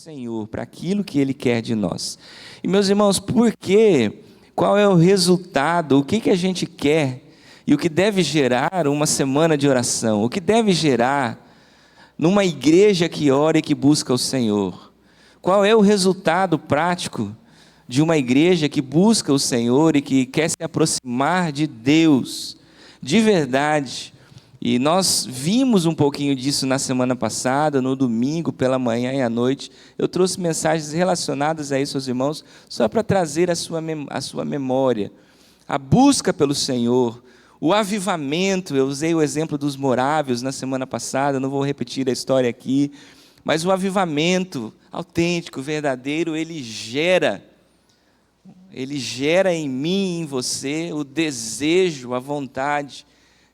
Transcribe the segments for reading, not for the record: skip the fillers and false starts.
Senhor, para aquilo que Ele quer de nós. E meus irmãos, por quê? Qual é o resultado? O que a gente quer? E o que deve gerar uma semana de oração? O que deve gerar numa igreja que ora e que busca o Senhor? Qual é o resultado prático de uma igreja que busca o Senhor e que quer se aproximar de Deus de verdade? E nós vimos um pouquinho disso na semana passada, no domingo, pela manhã e à noite. Eu trouxe mensagens relacionadas a isso aos irmãos, só para trazer a sua memória. A busca pelo Senhor, o avivamento. Eu usei o exemplo dos morávios na semana passada, não vou repetir a história aqui, mas o avivamento autêntico, verdadeiro, ele gera em mim e em você o desejo, a vontade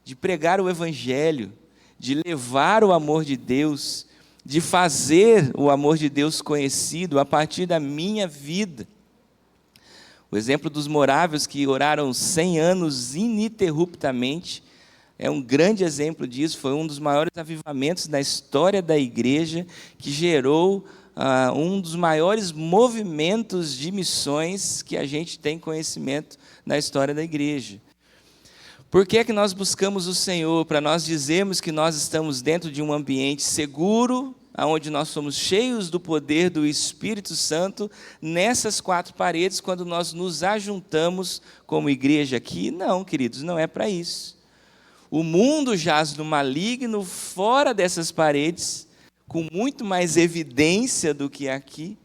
de pregar o Evangelho, de levar o amor de Deus, de fazer o amor de Deus conhecido a partir da minha vida. O exemplo dos morávios que oraram 100 anos ininterruptamente é um grande exemplo disso. Foi um dos maiores avivamentos da história da igreja, que gerou um dos maiores movimentos de missões que a gente tem conhecimento na história da igreja. Por que é que nós buscamos o Senhor? Para nós dizermos que nós estamos dentro de um ambiente seguro, onde nós somos cheios do poder do Espírito Santo, nessas 4 paredes, quando nós nos ajuntamos como igreja aqui? Não, queridos, não é para isso. O mundo jaz no maligno fora dessas paredes, com muito mais evidência do que aqui,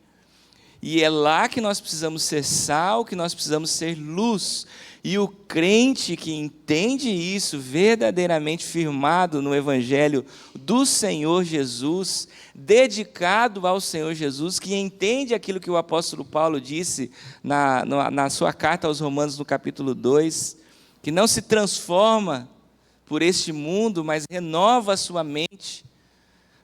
e é lá que nós precisamos ser sal, que nós precisamos ser luz. E o crente que entende isso, verdadeiramente firmado no Evangelho do Senhor Jesus, dedicado ao Senhor Jesus, que entende aquilo que o apóstolo Paulo disse na sua carta aos Romanos, no capítulo 2, que não se transforma por este mundo, mas renova a sua mente,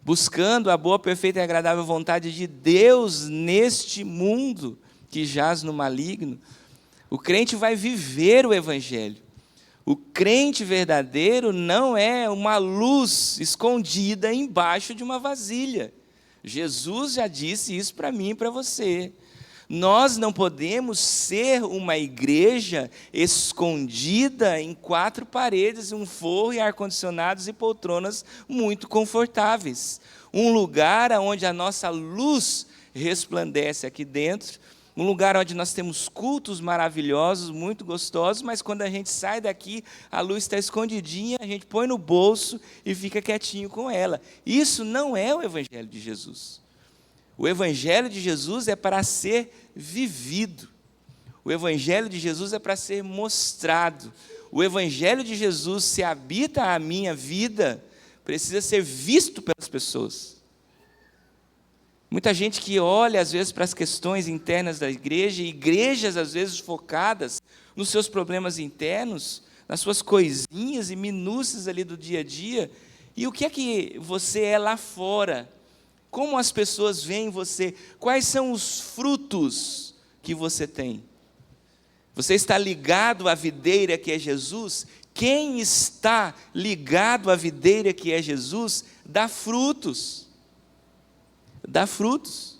buscando a boa, perfeita e agradável vontade de Deus neste mundo que jaz no maligno. O crente vai viver o Evangelho. O crente verdadeiro não é uma luz escondida embaixo de uma vasilha. Jesus já disse isso para mim e para você. Nós não podemos ser uma igreja escondida em 4 paredes, um forro e ar-condicionados e poltronas muito confortáveis. Um lugar onde a nossa luz resplandece aqui dentro, um lugar onde nós temos cultos maravilhosos, muito gostosos, mas quando a gente sai daqui, a luz está escondidinha, a gente põe no bolso e fica quietinho com ela. Isso não é o Evangelho de Jesus. O Evangelho de Jesus é para ser vivido. O Evangelho de Jesus é para ser mostrado. O Evangelho de Jesus, se habita a minha vida, precisa ser visto pelas pessoas. Muita gente que olha, às vezes, para as questões internas da igreja, igrejas, às vezes, focadas nos seus problemas internos, nas suas coisinhas e minúcias ali do dia a dia. E o que é que você é lá fora? Como as pessoas veem você? Quais são os frutos que você tem? Você está ligado à videira que é Jesus? Quem está ligado à videira que é Jesus, dá frutos. Dá frutos.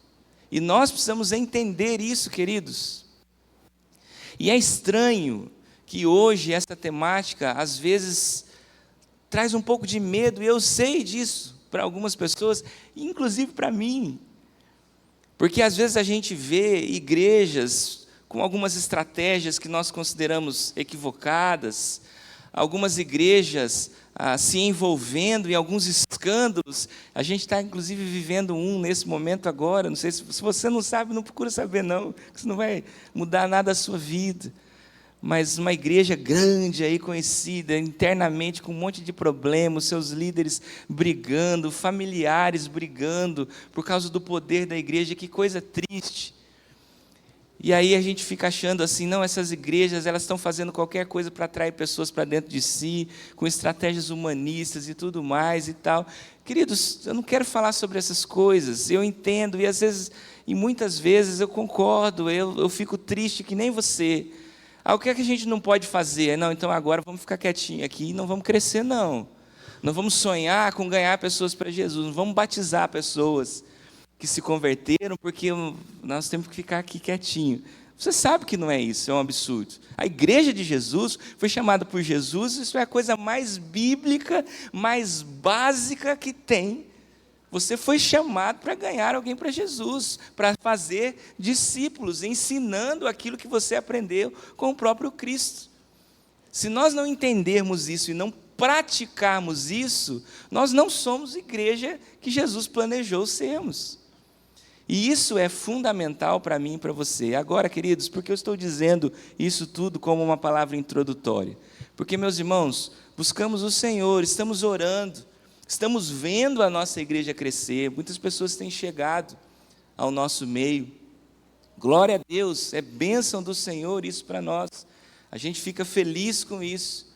E nós precisamos entender isso, queridos. E é estranho que hoje essa temática, às vezes, traz um pouco de medo, e eu sei disso para algumas pessoas, inclusive para mim. Porque às vezes a gente vê igrejas com algumas estratégias que nós consideramos equivocadas, algumas igrejas se envolvendo em alguns escândalos. A gente está, inclusive, vivendo um nesse momento agora. Não sei se você não sabe, não procura saber, não, que isso não vai mudar nada a sua vida. Mas uma igreja grande aí, conhecida internamente, com um monte de problemas, seus líderes brigando, familiares brigando, por causa do poder da igreja. Que coisa triste. E aí a gente fica achando assim, não, essas igrejas, elas estão fazendo qualquer coisa para atrair pessoas para dentro de si, com estratégias humanistas e tudo mais e tal. Queridos, eu não quero falar sobre essas coisas, eu entendo, e às vezes, e muitas vezes eu concordo, eu fico triste que nem você. O que é que a gente não pode fazer? Não, então agora vamos ficar quietinho aqui e não vamos crescer, não. Não vamos sonhar com ganhar pessoas para Jesus, não vamos batizar pessoas. que se converteram porque nós temos que ficar aqui quietinho. Você sabe que não é isso, é um absurdo. A igreja de Jesus foi chamada por Jesus, isso é a coisa mais bíblica, mais básica que tem. Você foi chamado para ganhar alguém para Jesus, para fazer discípulos, ensinando aquilo que você aprendeu com o próprio Cristo. Se nós não entendermos isso e não praticarmos isso, nós não somos igreja que Jesus planejou sermos. E isso é fundamental para mim e para você. Agora, queridos, por que eu estou dizendo isso tudo como uma palavra introdutória? Porque, meus irmãos, buscamos o Senhor, estamos orando, estamos vendo a nossa igreja crescer, muitas pessoas têm chegado ao nosso meio. Glória a Deus, é bênção do Senhor isso para nós. A gente fica feliz com isso.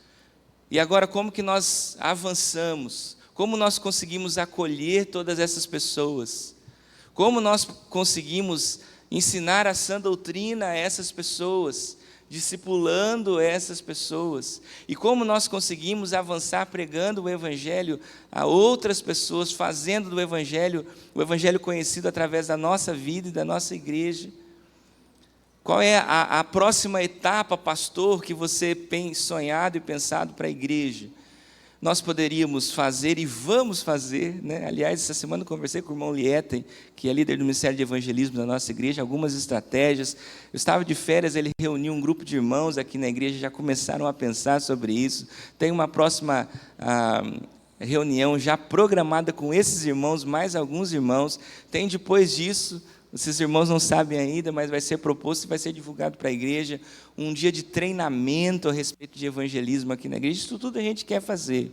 E agora, como que nós avançamos? Como nós conseguimos acolher todas essas pessoas? Como nós conseguimos ensinar a sã doutrina a essas pessoas, discipulando essas pessoas? E como nós conseguimos avançar pregando o Evangelho a outras pessoas, fazendo do Evangelho, o Evangelho conhecido através da nossa vida e da nossa igreja? Qual é a próxima etapa, pastor, que você tem sonhado e pensado para a igreja? Nós poderíamos fazer e vamos fazer, né? Aliás, essa semana eu conversei com o irmão Lieten, que é líder do Ministério de Evangelismo da nossa igreja, algumas estratégias. Eu estava de férias, ele reuniu um grupo de irmãos aqui na igreja, já começaram a pensar sobre isso. Tem uma próxima reunião já programada com esses irmãos, mais alguns irmãos. Tem depois disso, esses irmãos não sabem ainda, mas vai ser proposto e vai ser divulgado para a igreja, um dia de treinamento a respeito de evangelismo aqui na igreja. Isso tudo a gente quer fazer.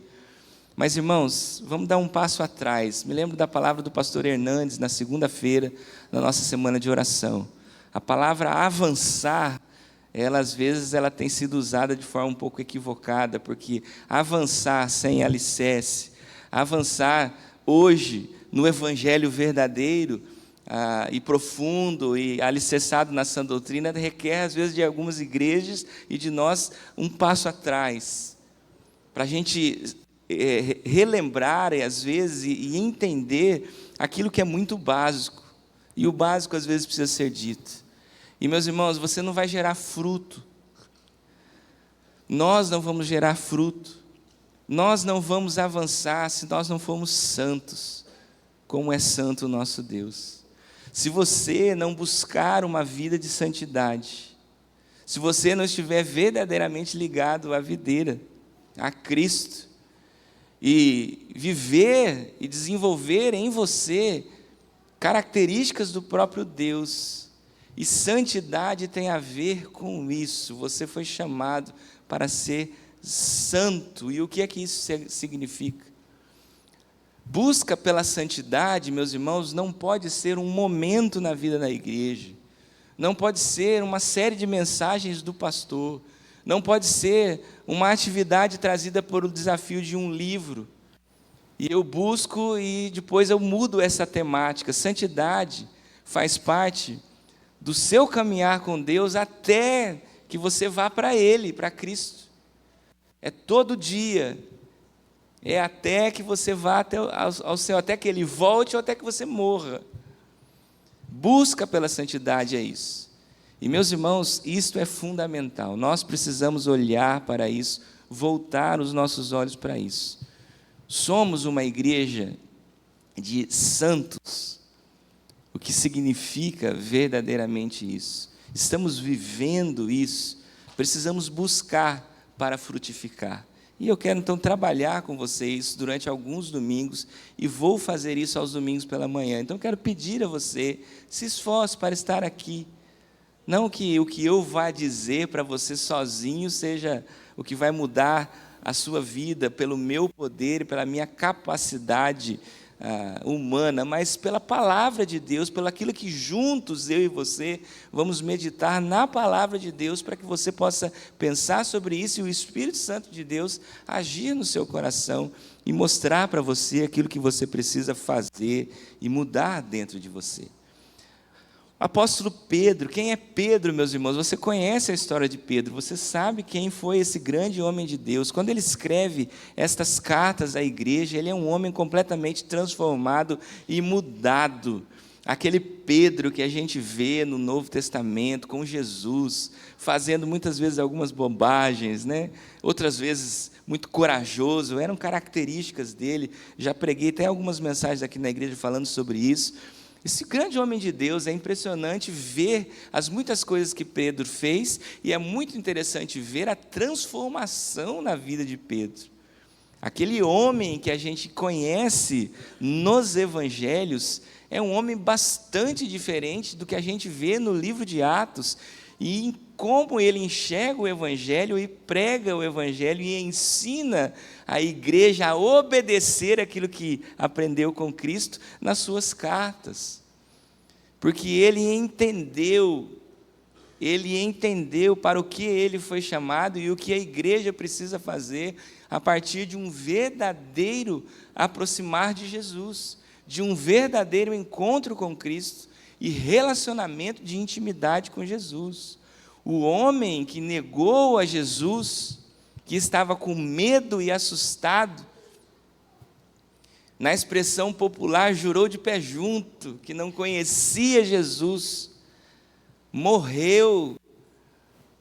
Mas, irmãos, vamos dar um passo atrás. Me lembro da palavra do pastor Hernandes, na segunda-feira, na nossa semana de oração. A palavra avançar, às vezes, ela tem sido usada de forma um pouco equivocada, porque avançar sem alicerce, avançar hoje no evangelho verdadeiro, e profundo e alicerçado na sã doutrina, requer às vezes de algumas igrejas e de nós um passo atrás, para a gente relembrar às vezes e entender aquilo que é muito básico, e o básico às vezes precisa ser dito. E, meus irmãos, você não vai gerar fruto, nós não vamos gerar fruto, nós não vamos avançar se nós não formos santos, como é santo o nosso Deus. Se você não buscar uma vida de santidade, se você não estiver verdadeiramente ligado à videira, a Cristo, e viver e desenvolver em você características do próprio Deus, e santidade tem a ver com isso. Você foi chamado para ser santo. E o que é que isso significa? Busca pela santidade, meus irmãos, não pode ser um momento na vida da igreja, não pode ser uma série de mensagens do pastor, não pode ser uma atividade trazida por o desafio de um livro, e eu busco e depois eu mudo essa temática. Santidade faz parte do seu caminhar com Deus até que você vá para Ele, para Cristo. É todo dia. É até que você vá ao céu, até que Ele volte ou até que você morra. Busca pela santidade é isso. E, meus irmãos, isto é fundamental. Nós precisamos olhar para isso, voltar os nossos olhos para isso. Somos uma igreja de santos. O que significa verdadeiramente isso? Estamos vivendo isso. Precisamos buscar para frutificar. E eu quero, então, trabalhar com vocês durante alguns domingos, e vou fazer isso aos domingos pela manhã. Então, quero pedir a você, se esforce para estar aqui. Não que o que eu vá dizer para você sozinho seja o que vai mudar a sua vida pelo meu poder e pela minha capacidade humana, mas pela palavra de Deus, pelo aquilo que juntos, eu e você, vamos meditar na palavra de Deus, para que você possa pensar sobre isso e o Espírito Santo de Deus agir no seu coração e mostrar para você aquilo que você precisa fazer e mudar dentro de você. O apóstolo Pedro, quem é Pedro, meus irmãos? Você conhece a história de Pedro, você sabe quem foi esse grande homem de Deus. Quando ele escreve estas cartas à igreja, ele é um homem completamente transformado e mudado. Aquele Pedro que a gente vê no Novo Testamento com Jesus, fazendo muitas vezes algumas bobagens, né? Outras vezes muito corajoso, eram características dele. Já preguei até algumas mensagens aqui na igreja falando sobre isso. Esse grande homem de Deus, é impressionante ver as muitas coisas que Pedro fez, e é muito interessante ver a transformação na vida de Pedro. Aquele homem que a gente conhece nos evangelhos é um homem bastante diferente do que a gente vê no livro de Atos, e em como ele enxerga o evangelho e prega o evangelho e ensina a igreja a obedecer aquilo que aprendeu com Cristo nas suas cartas. Porque ele entendeu para o que ele foi chamado e o que a igreja precisa fazer a partir de um verdadeiro aproximar de Jesus, de um verdadeiro encontro com Cristo e relacionamento de intimidade com Jesus. O homem que negou a Jesus, que estava com medo e assustado, na expressão popular, jurou de pé junto, que não conhecia Jesus, morreu,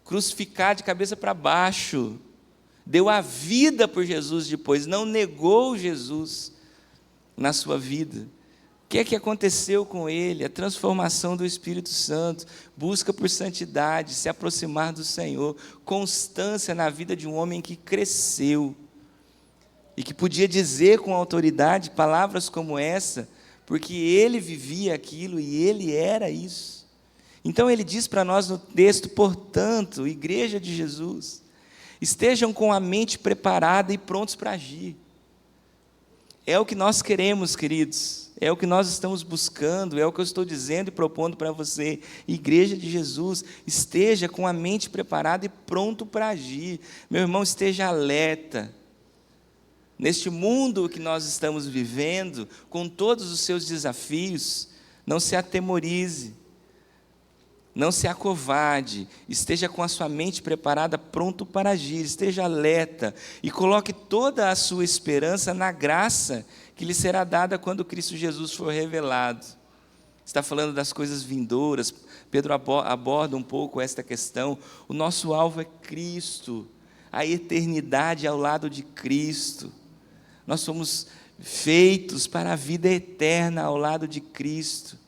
crucificado de cabeça para baixo, deu a vida por Jesus depois, não negou Jesus na sua vida. O que é que aconteceu com ele? A transformação do Espírito Santo, busca por santidade, se aproximar do Senhor, constância na vida de um homem que cresceu, e que podia dizer com autoridade palavras como essa, porque ele vivia aquilo e ele era isso. Então ele diz para nós no texto: portanto, igreja de Jesus, estejam com a mente preparada e prontos para agir. É o que nós queremos, queridos, é o que nós estamos buscando, é o que eu estou dizendo e propondo para você. Igreja de Jesus, esteja com a mente preparada e pronto para agir. Meu irmão, esteja alerta. Neste mundo que nós estamos vivendo, com todos os seus desafios, não se atemorize, não se acovarde, esteja com a sua mente preparada, pronto para agir, esteja alerta e coloque toda a sua esperança na graça que lhe será dada quando Cristo Jesus for revelado. Está falando das coisas vindouras, Pedro aborda um pouco esta questão. O nosso alvo é Cristo, a eternidade ao lado de Cristo. Nós somos feitos para a vida eterna ao lado de Cristo.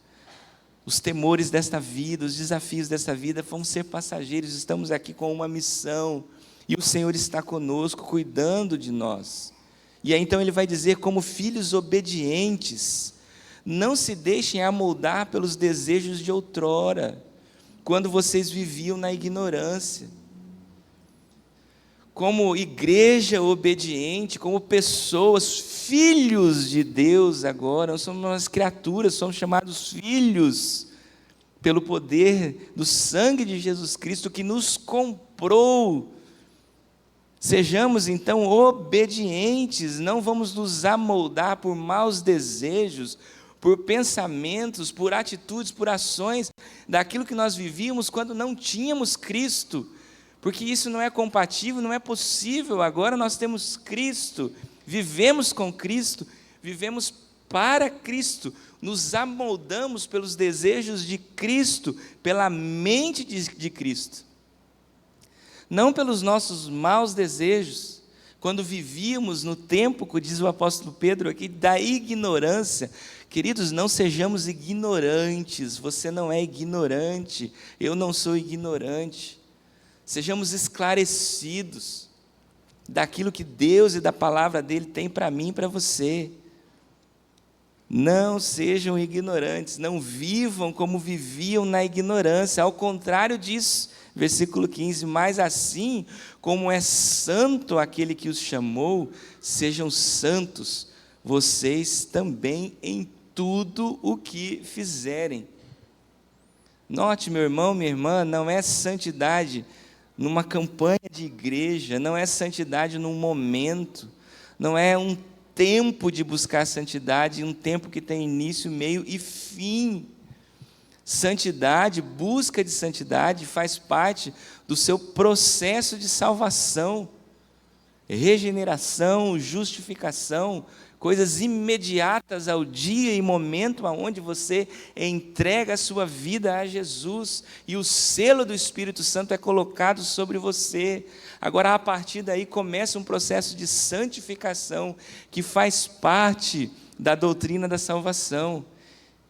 Os temores desta vida, os desafios desta vida vão ser passageiros. Estamos aqui com uma missão e o Senhor está conosco, cuidando de nós. E aí então ele vai dizer: como filhos obedientes, não se deixem amoldar pelos desejos de outrora, quando vocês viviam na ignorância. Como igreja obediente, como pessoas, filhos de Deus agora, não somos umas criaturas, somos chamados filhos, pelo poder do sangue de Jesus Cristo que nos comprou. Sejamos então obedientes, não vamos nos amoldar por maus desejos, por pensamentos, por atitudes, por ações, daquilo que nós vivíamos quando não tínhamos Cristo, porque isso não é compatível, não é possível. Agora nós temos Cristo, vivemos com Cristo, vivemos para Cristo, nos amoldamos pelos desejos de Cristo, pela mente de Cristo, não pelos nossos maus desejos. Quando vivíamos no tempo, que diz o apóstolo Pedro aqui, da ignorância. Queridos, não sejamos ignorantes, você não é ignorante, eu não sou ignorante. Sejamos esclarecidos daquilo que Deus e da palavra dEle tem para mim e para você. Não sejam ignorantes, não vivam como viviam na ignorância, ao contrário disso, versículo 15, mas assim como é santo aquele que os chamou, sejam santos vocês também em tudo o que fizerem. Note, meu irmão, minha irmã, não é santidade numa campanha de igreja, não é santidade num momento, não é um tempo de buscar santidade, um tempo que tem início, meio e fim. Santidade, busca de santidade faz parte do seu processo de salvação, regeneração, justificação. coisas imediatas ao dia e momento aonde você entrega a sua vida a Jesus e o selo do Espírito Santo é colocado sobre você. Agora, a partir daí, começa um processo de santificação que faz parte da doutrina da salvação.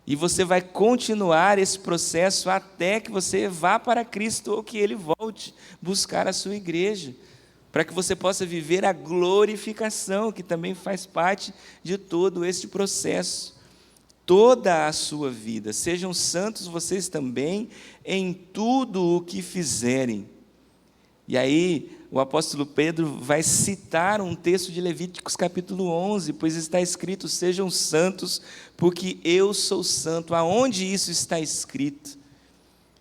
E você vai continuar esse processo até que você vá para Cristo ou que Ele volte buscar a sua igreja, para que você possa viver a glorificação, que também faz parte de todo este processo. Toda a sua vida, sejam santos vocês também em tudo o que fizerem. E aí, o apóstolo Pedro vai citar um texto de Levíticos capítulo 11, pois está escrito, sejam santos, porque eu sou santo. Aonde isso está escrito?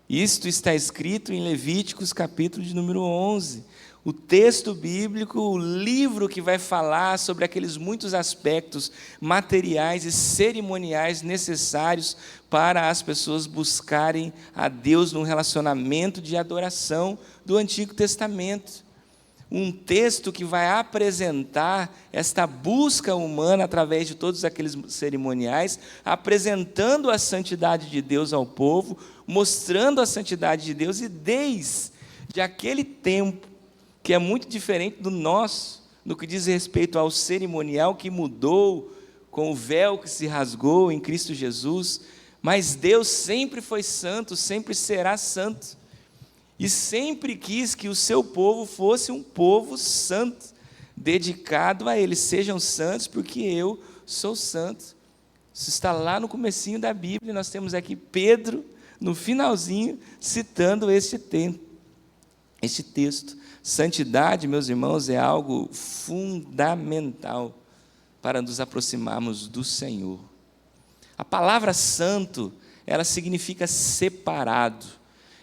Isto está escrito em Levíticos capítulo de número 11. O texto bíblico, o livro que vai falar sobre aqueles muitos aspectos materiais e cerimoniais necessários para as pessoas buscarem a Deus num relacionamento de adoração do Antigo Testamento. Um texto que vai apresentar esta busca humana através de todos aqueles cerimoniais, apresentando a santidade de Deus ao povo, mostrando a santidade de Deus, e desde aquele tempo, que é muito diferente do nosso, no que diz respeito ao cerimonial que mudou, com o véu que se rasgou em Cristo Jesus, mas Deus sempre foi santo, sempre será santo, e sempre quis que o seu povo fosse um povo santo, dedicado a Ele. Sejam santos, porque eu sou santo. Isso está lá no comecinho da Bíblia, nós temos aqui Pedro, no finalzinho, citando este texto. Santidade, meus irmãos, é algo fundamental para nos aproximarmos do Senhor. A palavra santo, ela significa separado.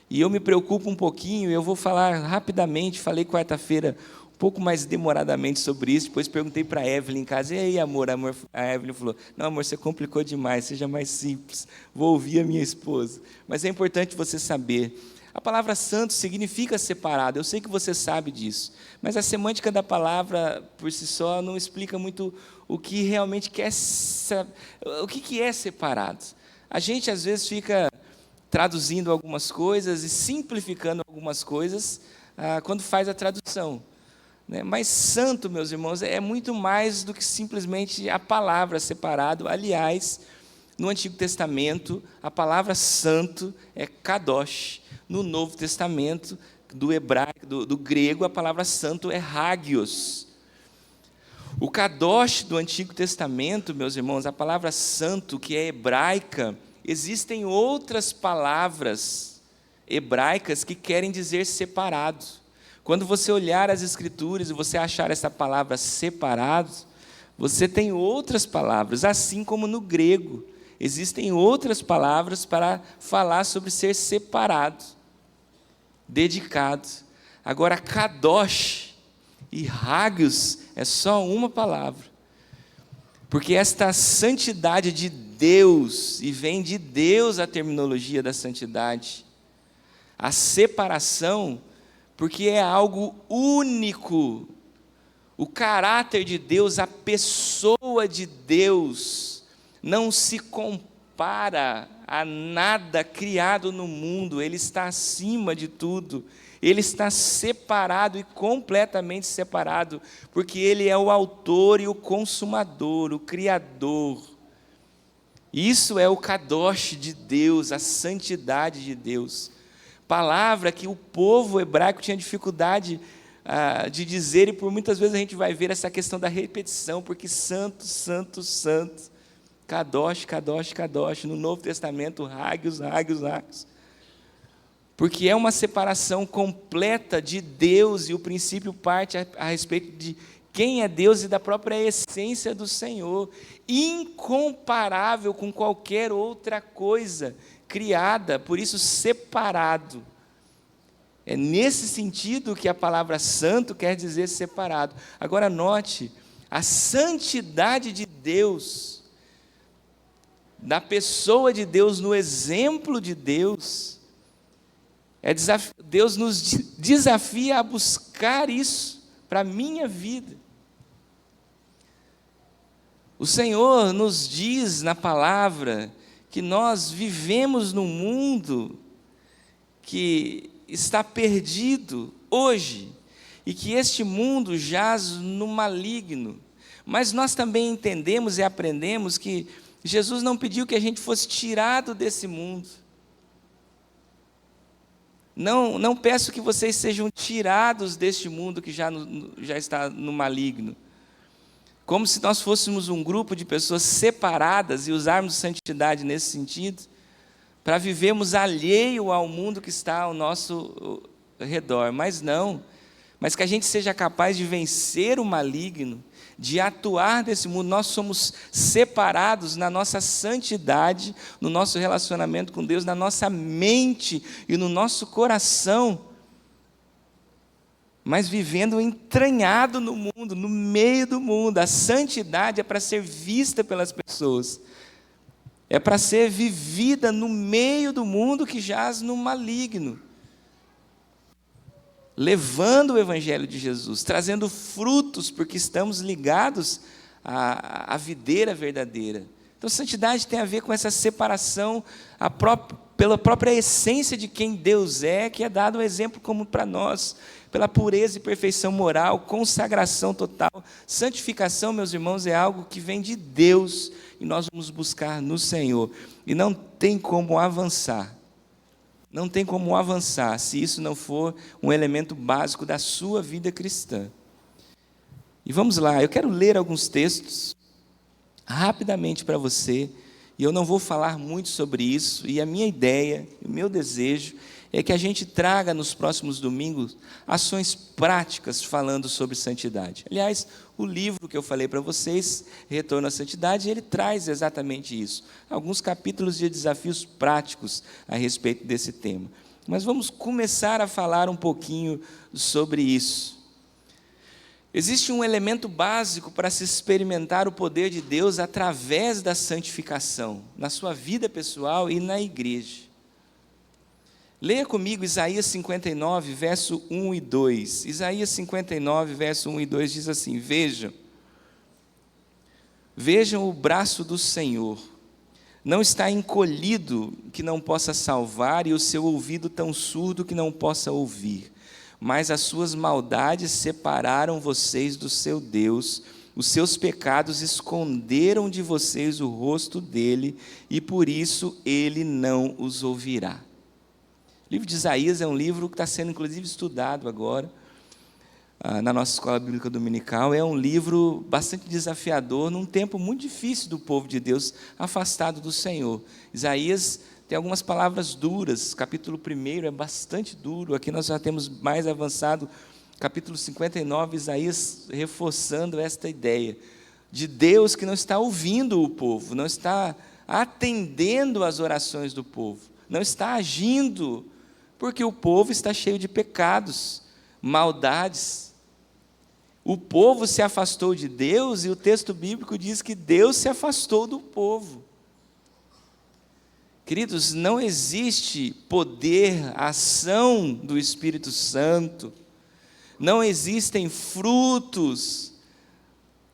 E eu me preocupo um pouquinho, eu vou falar rapidamente, falei quarta-feira um pouco mais demoradamente sobre isso, depois perguntei para a Evelyn em casa, e aí, amor? A Evelyn falou, não, amor, você complicou demais, seja mais simples, vou ouvir a minha esposa. Mas é importante você saber, a palavra santo significa separado, eu sei que você sabe disso, mas a semântica da palavra, por si só, não explica muito o que realmente o que é separado. A gente, às vezes, fica traduzindo algumas coisas e simplificando algumas coisas quando faz a tradução, né? Mas santo, meus irmãos, é muito mais do que simplesmente a palavra separado. Aliás, no Antigo Testamento, a palavra santo é kadosh. No Novo Testamento, do hebraico, do grego, a palavra santo é hagios. O kadosh do Antigo Testamento, meus irmãos, a palavra santo, que é hebraica, existem outras palavras hebraicas que querem dizer separado. Quando você olhar as Escrituras e você achar essa palavra separado, você tem outras palavras, assim como no grego. Existem outras palavras para falar sobre ser separado, dedicado. Agora, kadosh e hagios é só uma palavra. Porque esta santidade de Deus, e vem de Deus a terminologia da santidade, a separação, porque é algo único, o caráter de Deus, a pessoa de Deus, não se compara a nada criado no mundo, Ele está acima de tudo, Ele está separado e completamente separado, porque Ele é o autor e o consumador, o criador. Isso é o kadosh de Deus, a santidade de Deus. Palavra que o povo hebraico tinha dificuldade de dizer, e por muitas vezes a gente vai ver essa questão da repetição, porque santo, santo, santo, kadosh, kadosh, kadosh, no Novo Testamento, hagios, hagios, hagios. Porque é uma separação completa de Deus, e o princípio parte a respeito de quem é Deus e da própria essência do Senhor, incomparável com qualquer outra coisa criada, por isso separado. É nesse sentido que a palavra santo quer dizer separado. Agora note, a santidade de Deus, da pessoa de Deus, no exemplo de Deus, Deus nos desafia a buscar isso para a minha vida. O Senhor nos diz na palavra que nós vivemos num mundo que está perdido hoje, e que este mundo jaz no maligno. Mas nós também entendemos e aprendemos que Jesus não pediu que a gente fosse tirado desse mundo. Não peço que vocês sejam tirados deste mundo que já está no maligno. Como se nós fôssemos um grupo de pessoas separadas e usarmos santidade nesse sentido, para vivermos alheio ao mundo que está ao nosso redor. Mas não, mas que a gente seja capaz de vencer o maligno, de atuar nesse mundo. Nós somos separados na nossa santidade, no nosso relacionamento com Deus, na nossa mente e no nosso coração, mas vivendo entranhado no mundo, no meio do mundo. A santidade é para ser vista pelas pessoas, é para ser vivida no meio do mundo que jaz no maligno, levando o Evangelho de Jesus, trazendo frutos, porque estamos ligados à videira verdadeira. Então, santidade tem a ver com essa separação, pela própria essência de quem Deus é, que é dado um exemplo como para nós, pela pureza e perfeição moral, consagração total. Santificação, meus irmãos, é algo que vem de Deus, e nós vamos buscar no Senhor, e não tem como avançar. Não tem como avançar se isso não for um elemento básico da sua vida cristã. E vamos lá, eu quero ler alguns textos rapidamente para você, e eu não vou falar muito sobre isso, e a minha ideia, o meu desejo, é que a gente traga nos próximos domingos ações práticas falando sobre santidade. Aliás, o livro que eu falei para vocês, Retorno à Santidade, ele traz exatamente isso. Alguns capítulos de desafios práticos a respeito desse tema. Mas vamos começar a falar um pouquinho sobre isso. Existe um elemento básico para se experimentar o poder de Deus através da santificação, na sua vida pessoal e na igreja. Leia comigo Isaías 59, verso 1 e 2. Isaías 59, verso 1 e 2 diz assim: Vejam o braço do Senhor, não está encolhido que não possa salvar, e o seu ouvido tão surdo que não possa ouvir. Mas as suas maldades separaram vocês do seu Deus, os seus pecados esconderam de vocês o rosto dele, e por isso ele não os ouvirá. O livro de Isaías é um livro que está sendo, inclusive, estudado agora, na nossa escola bíblica dominical. É um livro bastante desafiador, num tempo muito difícil do povo de Deus, afastado do Senhor. Isaías tem algumas palavras duras, capítulo 1 é bastante duro, aqui nós já temos mais avançado, capítulo 59, Isaías reforçando esta ideia, de Deus que não está ouvindo o povo, não está atendendo às orações do povo, não está agindo, porque o povo está cheio de pecados, maldades. O povo se afastou de Deus, e o texto bíblico diz que Deus se afastou do povo. Queridos, não existe poder, ação do Espírito Santo, não existem frutos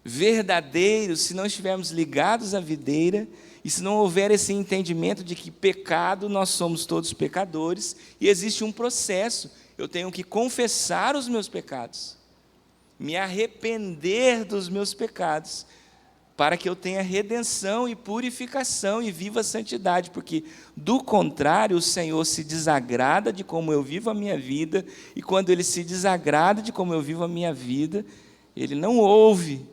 verdadeiros se não estivermos ligados à videira, e se não houver esse entendimento de que pecado, nós somos todos pecadores, e existe um processo, eu tenho que confessar os meus pecados, me arrepender dos meus pecados, para que eu tenha redenção e purificação e viva a santidade, porque, do contrário, o Senhor se desagrada de como eu vivo a minha vida, e quando Ele se desagrada de como eu vivo a minha vida, Ele não ouve.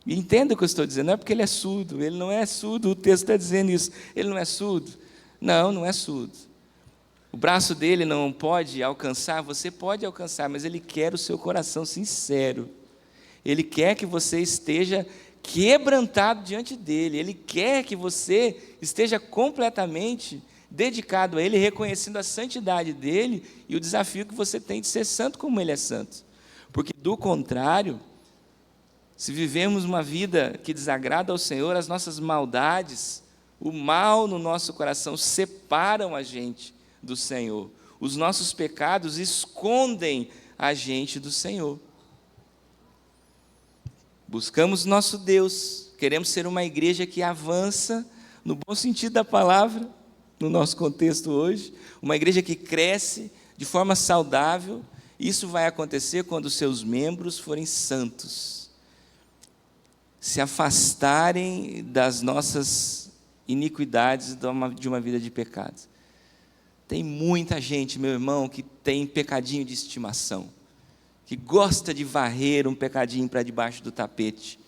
E entenda o que eu estou dizendo, não é porque Ele é surdo, Ele não é surdo, o texto está dizendo isso, Ele não é surdo. Não, não é surdo. O braço dele não pode alcançar, você pode alcançar, mas Ele quer o seu coração sincero. Ele quer que você esteja quebrantado diante dEle. Ele quer que você esteja completamente dedicado a Ele, reconhecendo a santidade dEle e o desafio que você tem de ser santo como Ele é santo. Porque, do contrário, se vivemos uma vida que desagrada ao Senhor, as nossas maldades, o mal no nosso coração separam a gente do Senhor. Os nossos pecados escondem a gente do Senhor. Buscamos nosso Deus, queremos ser uma igreja que avança, no bom sentido da palavra, no nosso contexto hoje, uma igreja que cresce de forma saudável. Isso vai acontecer quando os seus membros forem santos, se afastarem das nossas iniquidades de uma vida de pecados. Tem muita gente, meu irmão, que tem pecadinho de estimação, que gosta de varrer um pecadinho para debaixo do tapete,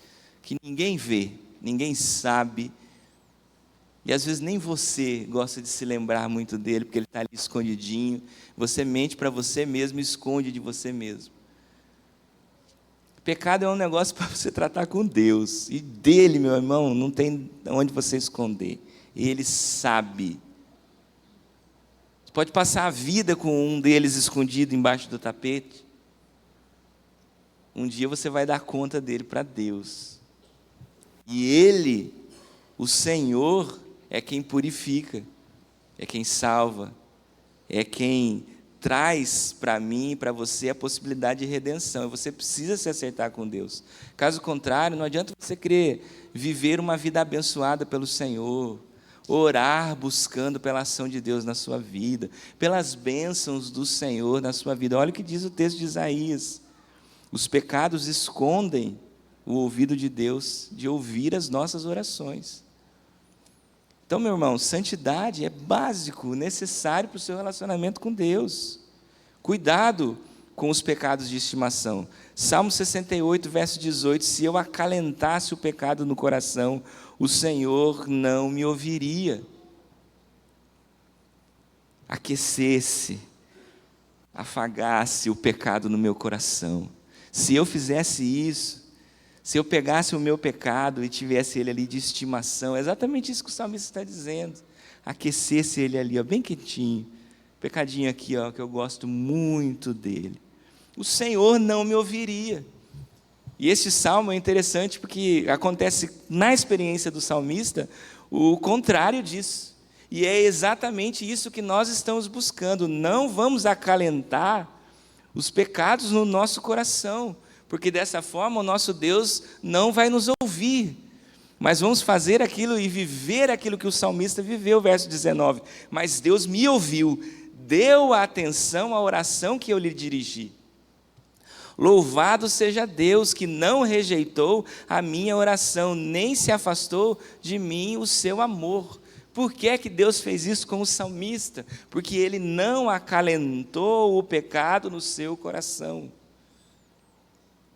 que ninguém vê, ninguém sabe, e às vezes nem você gosta de se lembrar muito dele, porque ele está ali escondidinho. Você mente para você mesmo e esconde de você mesmo. Pecado é um negócio para você tratar com Deus, e dele, meu irmão, não tem onde você esconder, ele sabe. Você pode passar a vida com um deles escondido embaixo do tapete. Um dia você vai dar conta dele para Deus, e ele, o Senhor, é quem purifica, é quem salva, é quem traz para mim e para você a possibilidade de redenção. E você precisa se acertar com Deus. Caso contrário, não adianta você querer viver uma vida abençoada pelo Senhor, orar buscando pela ação de Deus na sua vida, pelas bênçãos do Senhor na sua vida. Olha o que diz o texto de Isaías: os pecados escondem o ouvido de Deus de ouvir as nossas orações. Então, meu irmão, santidade é básico, necessário para o seu relacionamento com Deus. Cuidado com os pecados de estimação. Salmo 68, verso 18: se eu acalentasse o pecado no coração, o Senhor não me ouviria. Aquecesse, afagasse o pecado no meu coração. Se eu fizesse isso, se eu pegasse o meu pecado e tivesse ele ali de estimação, é exatamente isso que o salmista está dizendo, aquecesse ele ali, ó, bem quietinho, pecadinho aqui, ó, que eu gosto muito dele, o Senhor não me ouviria. E este salmo é interessante porque acontece na experiência do salmista o contrário disso, e é exatamente isso que nós estamos buscando. Não vamos acalentar os pecados no nosso coração, porque dessa forma o nosso Deus não vai nos ouvir, mas vamos fazer aquilo e viver aquilo que o salmista viveu, verso 19: mas Deus me ouviu, deu atenção à oração que eu lhe dirigi. Louvado seja Deus, que não rejeitou a minha oração, nem se afastou de mim o seu amor. Por que é que Deus fez isso com o salmista? Porque ele não acalentou o pecado no seu coração.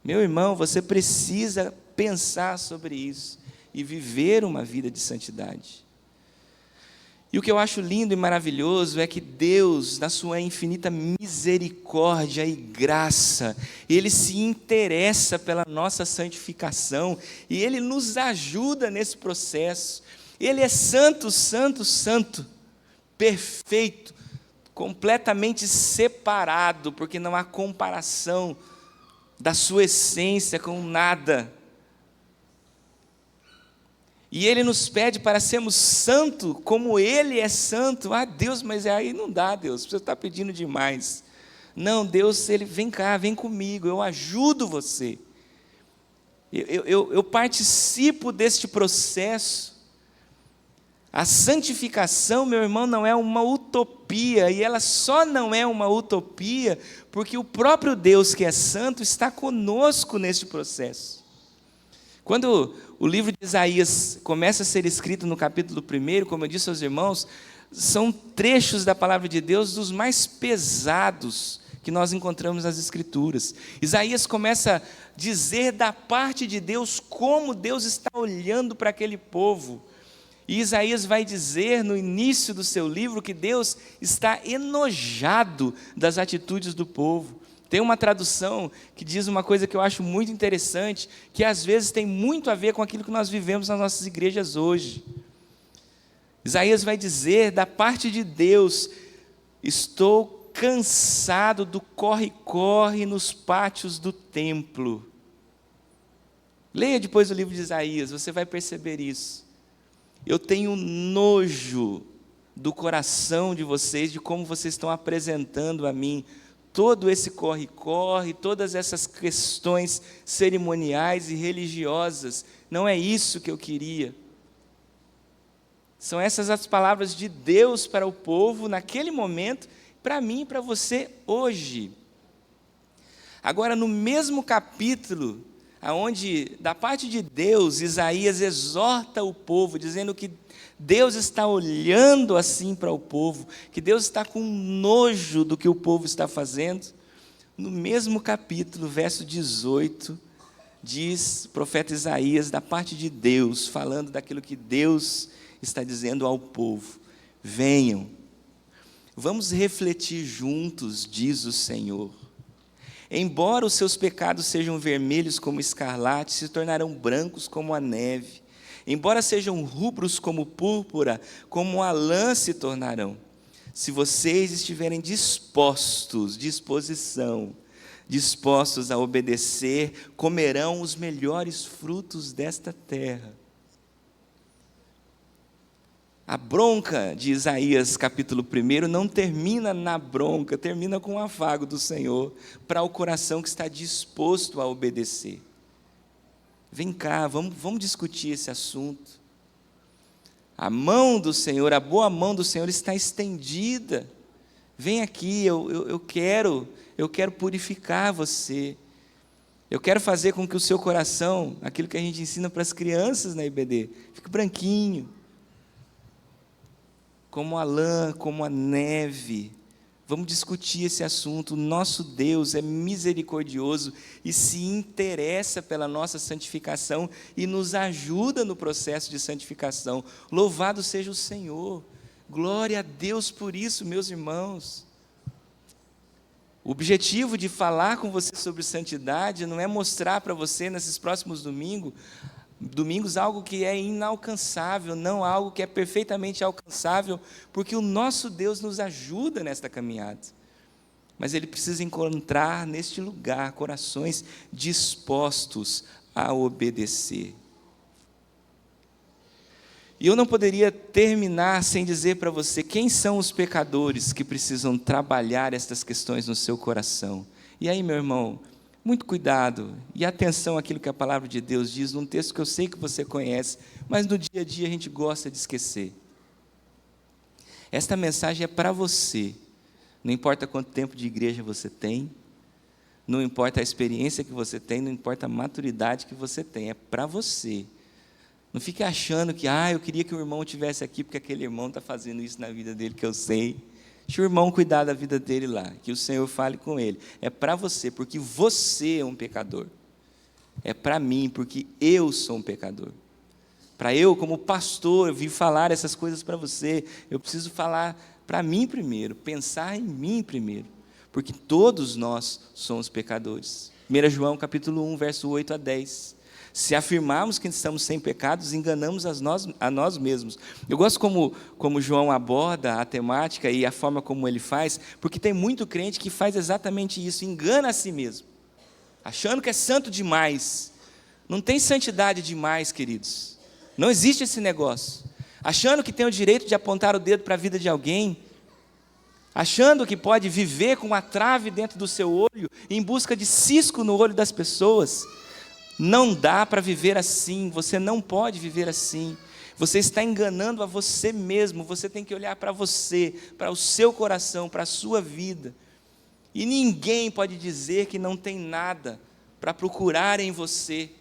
Meu irmão, você precisa pensar sobre isso e viver uma vida de santidade. E o que eu acho lindo e maravilhoso é que Deus, na sua infinita misericórdia e graça, Ele se interessa pela nossa santificação e Ele nos ajuda nesse processo. Ele é santo, santo, santo, perfeito, completamente separado, porque não há comparação da sua essência com nada. E Ele nos pede para sermos santos, como Ele é santo. Ah, Deus, mas aí não dá, Deus, você está pedindo demais. Não, Deus, Ele, vem cá, vem comigo, eu ajudo você. Eu participo deste processo. A santificação, meu irmão, não é uma utopia, e ela só não é uma utopia porque o próprio Deus que é santo está conosco neste processo. Quando o livro de Isaías começa a ser escrito no capítulo 1, como eu disse aos irmãos, são trechos da palavra de Deus dos mais pesados que nós encontramos nas Escrituras. Isaías começa a dizer da parte de Deus como Deus está olhando para aquele povo. E Isaías vai dizer no início do seu livro que Deus está enojado das atitudes do povo. Tem uma tradução que diz uma coisa que eu acho muito interessante, que às vezes tem muito a ver com aquilo que nós vivemos nas nossas igrejas hoje. Isaías vai dizer da parte de Deus: estou cansado do corre-corre nos pátios do templo. Leia depois o livro de Isaías, você vai perceber isso. Eu tenho nojo do coração de vocês, de como vocês estão apresentando a mim todo esse corre-corre, todas essas questões cerimoniais e religiosas. Não é isso que eu queria. São essas as palavras de Deus para o povo naquele momento, para mim e para você hoje. Agora, no mesmo capítulo, aonde da parte de Deus, Isaías exorta o povo, dizendo que Deus está olhando assim para o povo, que Deus está com nojo do que o povo está fazendo. No mesmo capítulo, verso 18, diz o profeta Isaías, da parte de Deus, falando daquilo que Deus está dizendo ao povo: venham, vamos refletir juntos, diz o Senhor. Embora os seus pecados sejam vermelhos como escarlate, se tornarão brancos como a neve. Embora sejam rubros como púrpura, como a lã se tornarão. Se vocês estiverem dispostos a obedecer, comerão os melhores frutos desta terra. A bronca de Isaías capítulo 1 não termina na bronca, termina com o afago do Senhor para o coração que está disposto a obedecer. Vem cá, vamos discutir esse assunto. A mão do Senhor, a boa mão do Senhor está estendida. Vem aqui, eu quero purificar você. Eu quero fazer com que o seu coração, aquilo que a gente ensina para as crianças na IBD, fique branquinho, como a lã, como a neve. Vamos discutir esse assunto. O nosso Deus é misericordioso e se interessa pela nossa santificação e nos ajuda no processo de santificação. Louvado seja o Senhor. Glória a Deus por isso, meus irmãos. O objetivo de falar com você sobre santidade não é mostrar para você, nesses próximos domingos, algo que é inalcançável, não algo que é perfeitamente alcançável, porque o nosso Deus nos ajuda nesta caminhada. Mas Ele precisa encontrar neste lugar corações dispostos a obedecer. E eu não poderia terminar sem dizer para você quem são os pecadores que precisam trabalhar estas questões no seu coração. E aí, meu irmão, muito cuidado e atenção àquilo que a palavra de Deus diz, num texto que eu sei que você conhece, mas no dia a dia a gente gosta de esquecer. Esta mensagem é para você, não importa quanto tempo de igreja você tem, não importa a experiência que você tem, não importa a maturidade que você tem, é para você. Não fique achando que, eu queria que o irmão estivesse aqui, porque aquele irmão está fazendo isso na vida dele, que eu sei. Deixa o irmão cuidar da vida dele lá, que o Senhor fale com ele. É para você, porque você é um pecador. É para mim, porque eu sou um pecador. Para eu, como pastor, eu vim falar essas coisas para você. Eu preciso falar para mim primeiro, pensar em mim primeiro, porque todos nós somos pecadores. 1 João capítulo 1, verso 8 a 10. Se afirmarmos que estamos sem pecados, enganamos a nós mesmos. Eu gosto como João aborda a temática e a forma como ele faz, porque tem muito crente que faz exatamente isso, engana a si mesmo, achando que é santo demais. Não tem santidade demais, queridos. Não existe esse negócio. Achando que tem o direito de apontar o dedo para a vida de alguém, achando que pode viver com uma trave dentro do seu olho, em busca de cisco no olho das pessoas. Não dá para viver assim, você não pode viver assim. Você está enganando a você mesmo, você tem que olhar para você, para o seu coração, para a sua vida. E ninguém pode dizer que não tem nada para procurar em você,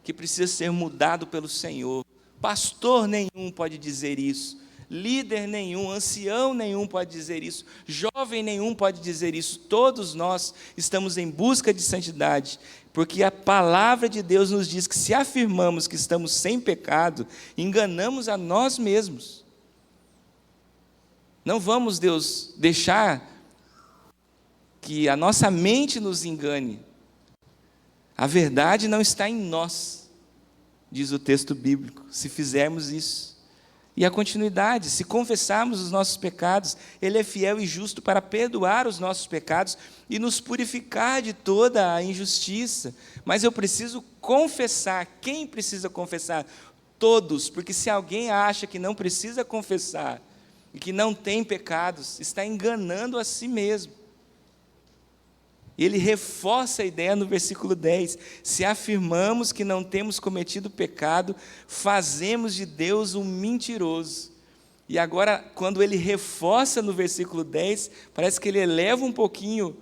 que precisa ser mudado pelo Senhor. Pastor nenhum pode dizer isso, líder nenhum, ancião nenhum pode dizer isso, jovem nenhum pode dizer isso. Todos nós estamos em busca de santidade, porque a palavra de Deus nos diz que se afirmamos que estamos sem pecado, enganamos a nós mesmos. Não vamos, Deus, deixar que a nossa mente nos engane. A verdade não está em nós, diz o texto bíblico, se fizermos isso. E a continuidade, se confessarmos os nossos pecados, Ele é fiel e justo para perdoar os nossos pecados e nos purificar de toda a injustiça. Mas eu preciso confessar. Quem precisa confessar? Todos, porque se alguém acha que não precisa confessar e que não tem pecados, está enganando a si mesmo. Ele reforça a ideia no versículo 10. Se afirmamos que não temos cometido pecado, fazemos de Deus um mentiroso. E agora, quando ele reforça no versículo 10, parece que ele eleva um pouquinho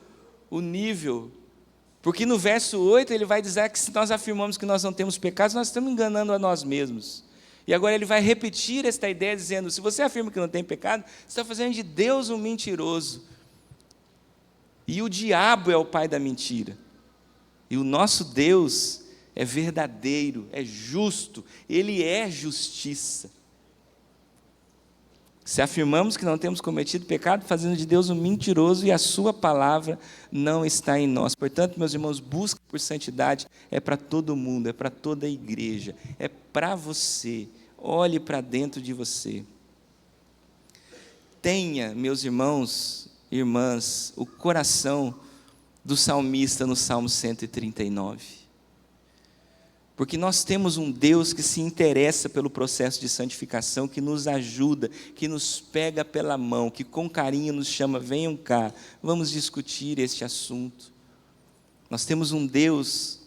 o nível. Porque no verso 8 ele vai dizer que se nós afirmamos que nós não temos pecados, nós estamos enganando a nós mesmos. E agora ele vai repetir esta ideia dizendo, se você afirma que não tem pecado, você está fazendo de Deus um mentiroso. E o diabo é o pai da mentira. E o nosso Deus é verdadeiro, é justo, Ele é justiça. Se afirmamos que não temos cometido pecado, fazendo de Deus um mentiroso e a sua palavra não está em nós. Portanto, meus irmãos, busca por santidade é para todo mundo, é para toda a igreja, é para você. Olhe para dentro de você. Tenha, meus irmãos, irmãs, o coração do salmista no Salmo 139. Porque nós temos um Deus que se interessa pelo processo de santificação, que nos ajuda, que nos pega pela mão, que com carinho nos chama, venham cá, vamos discutir este assunto. Nós temos um Deus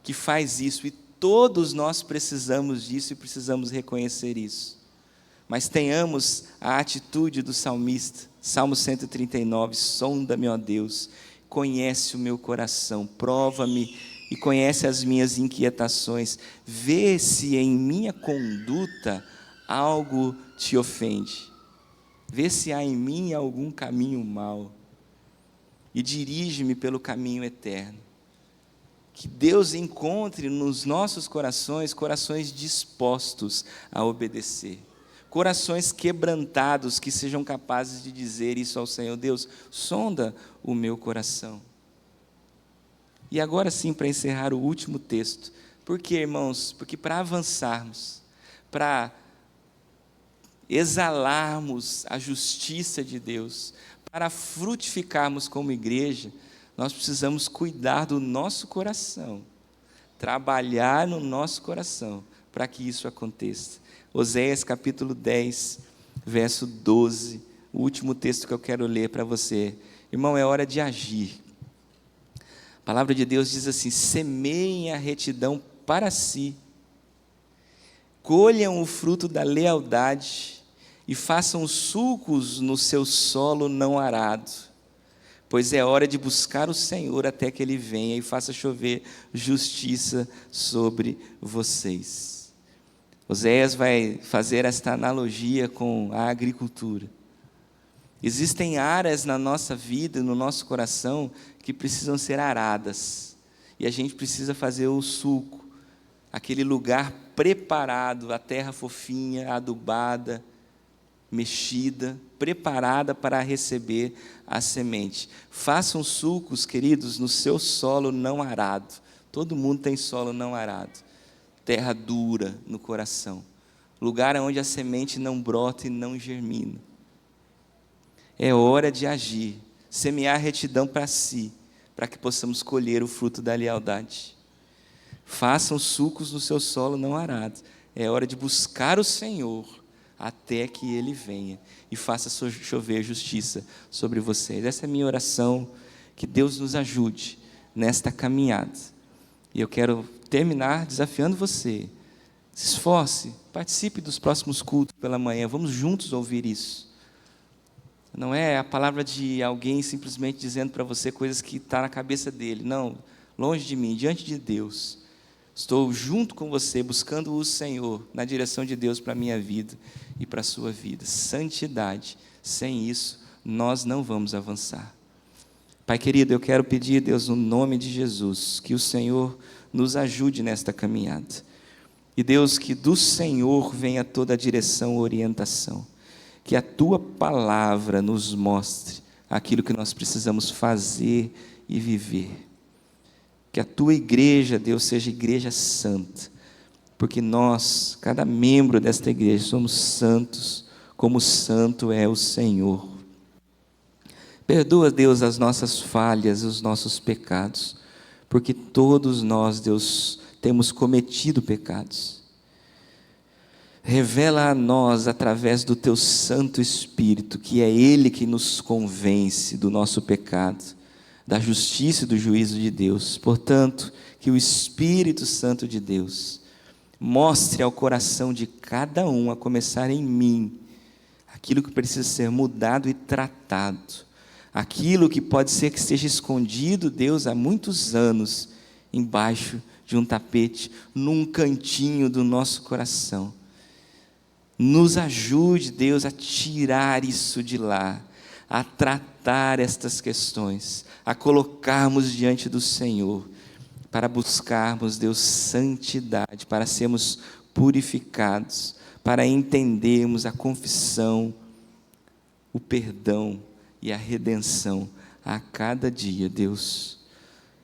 que faz isso e todos nós precisamos disso e precisamos reconhecer isso. Mas tenhamos a atitude do salmista, Salmo 139, sonda-me, ó Deus, conhece o meu coração, prova-me e conhece as minhas inquietações, vê se em minha conduta algo te ofende, vê se há em mim algum caminho mau, e dirige-me pelo caminho eterno. Que Deus encontre nos nossos corações, corações dispostos a obedecer, corações quebrantados, que sejam capazes de dizer isso ao Senhor. Deus, sonda o meu coração. E agora sim, para encerrar o último texto. Por quê, irmãos? Porque para avançarmos, para exalarmos a justiça de Deus, para frutificarmos como igreja, nós precisamos cuidar do nosso coração, trabalhar no nosso coração, para que isso aconteça. Oséias capítulo 10, verso 12, o último texto que eu quero ler para você. Irmão, é hora de agir. A palavra de Deus diz assim: semeiem a retidão para si, colham o fruto da lealdade e façam sulcos no seu solo não arado, pois é hora de buscar o Senhor até que Ele venha e faça chover justiça sobre vocês. Oséias vai fazer esta analogia com a agricultura. Existem áreas na nossa vida, no nosso coração, que precisam ser aradas. E a gente precisa fazer o sulco, aquele lugar preparado, a terra fofinha, adubada, mexida, preparada para receber a semente. Façam sulcos, queridos, no seu solo não arado. Todo mundo tem solo não arado. Terra dura no coração, lugar onde a semente não brota e não germina. É hora de agir, semear retidão para si, para que possamos colher o fruto da lealdade. Façam sulcos no seu solo não arado. É hora de buscar o Senhor até que Ele venha e faça chover justiça sobre vocês. Essa é a minha oração, que Deus nos ajude nesta caminhada. E eu quero terminar desafiando você. Se esforce, participe dos próximos cultos pela manhã, vamos juntos ouvir isso. Não é a palavra de alguém simplesmente dizendo para você coisas que estão na cabeça dele. Não, longe de mim, diante de Deus. Estou junto com você, buscando o Senhor, na direção de Deus para a minha vida e para a sua vida. Santidade, sem isso, nós não vamos avançar. Pai querido, eu quero pedir, Deus, no nome de Jesus, que o Senhor nos ajude nesta caminhada. E Deus, que do Senhor venha toda a direção, orientação. Que a Tua palavra nos mostre aquilo que nós precisamos fazer e viver. Que a Tua igreja, Deus, seja igreja santa. Porque nós, cada membro desta igreja, somos santos, como santo é o Senhor. Perdoa, Deus, as nossas falhas, os nossos pecados. Porque todos nós, Deus, temos cometido pecados. Revela a nós, através do Teu Santo Espírito, que é Ele que nos convence do nosso pecado, da justiça e do juízo de Deus. Portanto, que o Espírito Santo de Deus mostre ao coração de cada um, a começar em mim, aquilo que precisa ser mudado e tratado, aquilo que pode ser que esteja escondido, Deus, há muitos anos, embaixo de um tapete, num cantinho do nosso coração. Nos ajude, Deus, a tirar isso de lá, a tratar estas questões, a colocarmos diante do Senhor, para buscarmos, Deus, santidade, para sermos purificados, para entendermos a confissão, o perdão e a redenção a cada dia, Deus.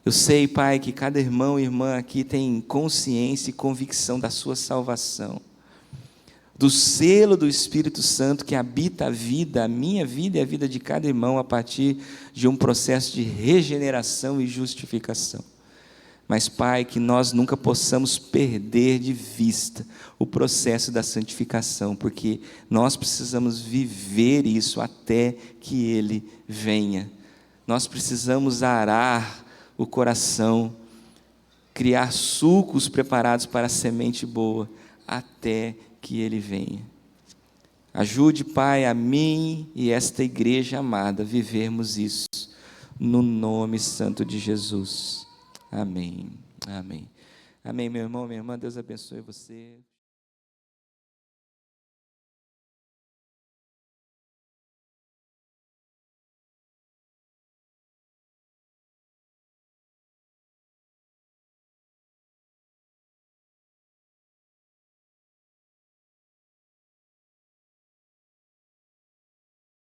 Eu sei, Pai, que cada irmão e irmã aqui tem consciência e convicção da sua salvação, do selo do Espírito Santo que habita a vida, a minha vida e a vida de cada irmão a partir de um processo de regeneração e justificação. Mas, Pai, que nós nunca possamos perder de vista o processo da santificação, porque nós precisamos viver isso até que Ele venha. Nós precisamos arar o coração, criar sulcos preparados para a semente boa, até que Ele venha. Ajude, Pai, a mim e esta igreja amada a vivermos isso, no nome santo de Jesus. Amém, amém. Amém, meu irmão, minha irmã, Deus abençoe você.